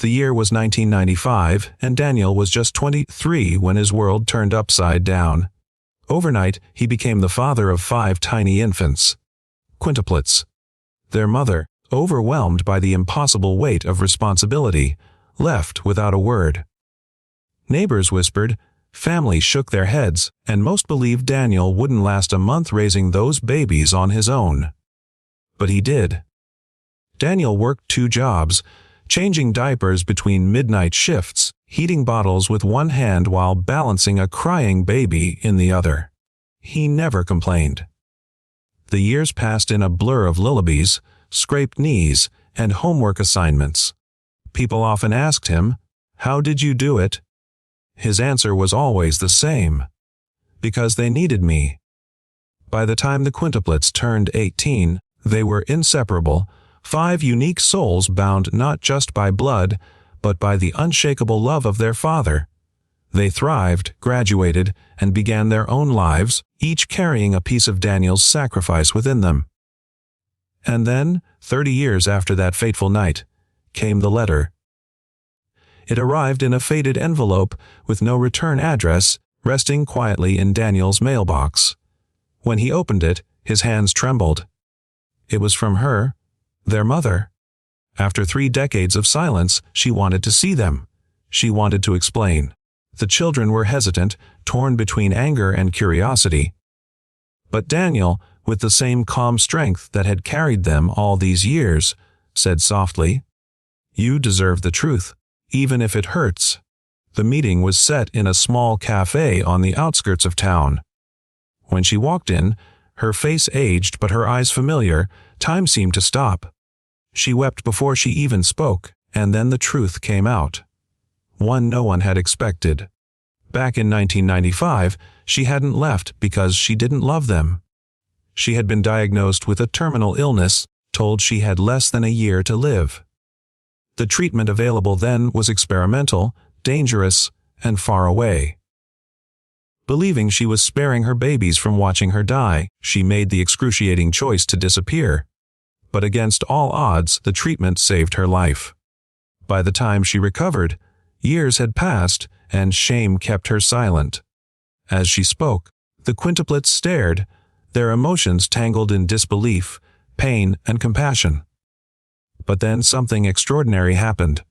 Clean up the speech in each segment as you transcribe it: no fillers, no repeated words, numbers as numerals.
The year was 1995, and Daniel was just 23 when his world turned upside down. Overnight, he became the father of 5 tiny infants. Quintuplets. Their mother, overwhelmed by the impossible weight of responsibility, left without a word. Neighbors whispered, families shook their heads, and most believed Daniel wouldn't last a month raising those babies on his own. But he did. Daniel worked 2 jobs, changing diapers between midnight shifts, heating bottles with one hand while balancing a crying baby in the other. He never complained. The years passed in a blur of lullabies, scraped knees, and homework assignments. People often asked him, "How did you do it?" His answer was always the same: "Because they needed me." By the time the quintuplets turned 18, they were inseparable, 5 unique souls bound not just by blood, but by the unshakable love of their father. They thrived, graduated, and began their own lives, each carrying a piece of Daniel's sacrifice within them. And then, 30 years after that fateful night, came the letter. It arrived in a faded envelope with no return address, resting quietly in Daniel's mailbox. When he opened it, his hands trembled. It was from her, their mother. After 3 decades of silence, she wanted to see them. She wanted to explain. The children were hesitant, torn between anger and curiosity. But Daniel, with the same calm strength that had carried them all these years, said softly, "You deserve the truth, even if it hurts." The meeting was set in a small cafe on the outskirts of town. When she walked in, her face aged but her eyes familiar, time seemed to stop. She wept before she even spoke, and then the truth came out. One no one had expected. Back in 1995, she hadn't left because she didn't love them. She had been diagnosed with a terminal illness, told she had less than a year to live. The treatment available then was experimental, dangerous, and far away. Believing she was sparing her babies from watching her die, she made the excruciating choice to disappear. But against all odds, the treatment saved her life. By the time she recovered, years had passed, and shame kept her silent. As she spoke, the quintuplets stared, their emotions tangled in disbelief, pain, and compassion. But then something extraordinary happened.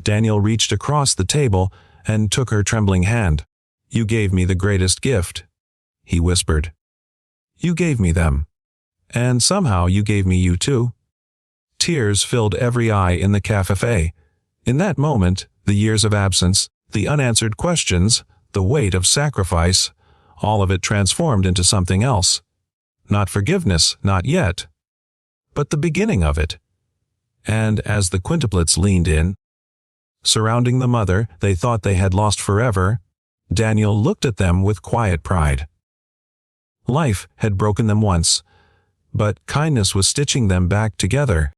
Daniel reached across the table and took her trembling hand. "You gave me the greatest gift," he whispered. "You gave me them. And somehow you gave me you too." Tears filled every eye in the cafe. In that moment, the years of absence, the unanswered questions, the weight of sacrifice, all of it transformed into something else. Not forgiveness, not yet, but the beginning of it. And as the quintuplets leaned in, surrounding the mother they thought they had lost forever, Daniel looked at them with quiet pride. Life had broken them once, but kindness was stitching them back together.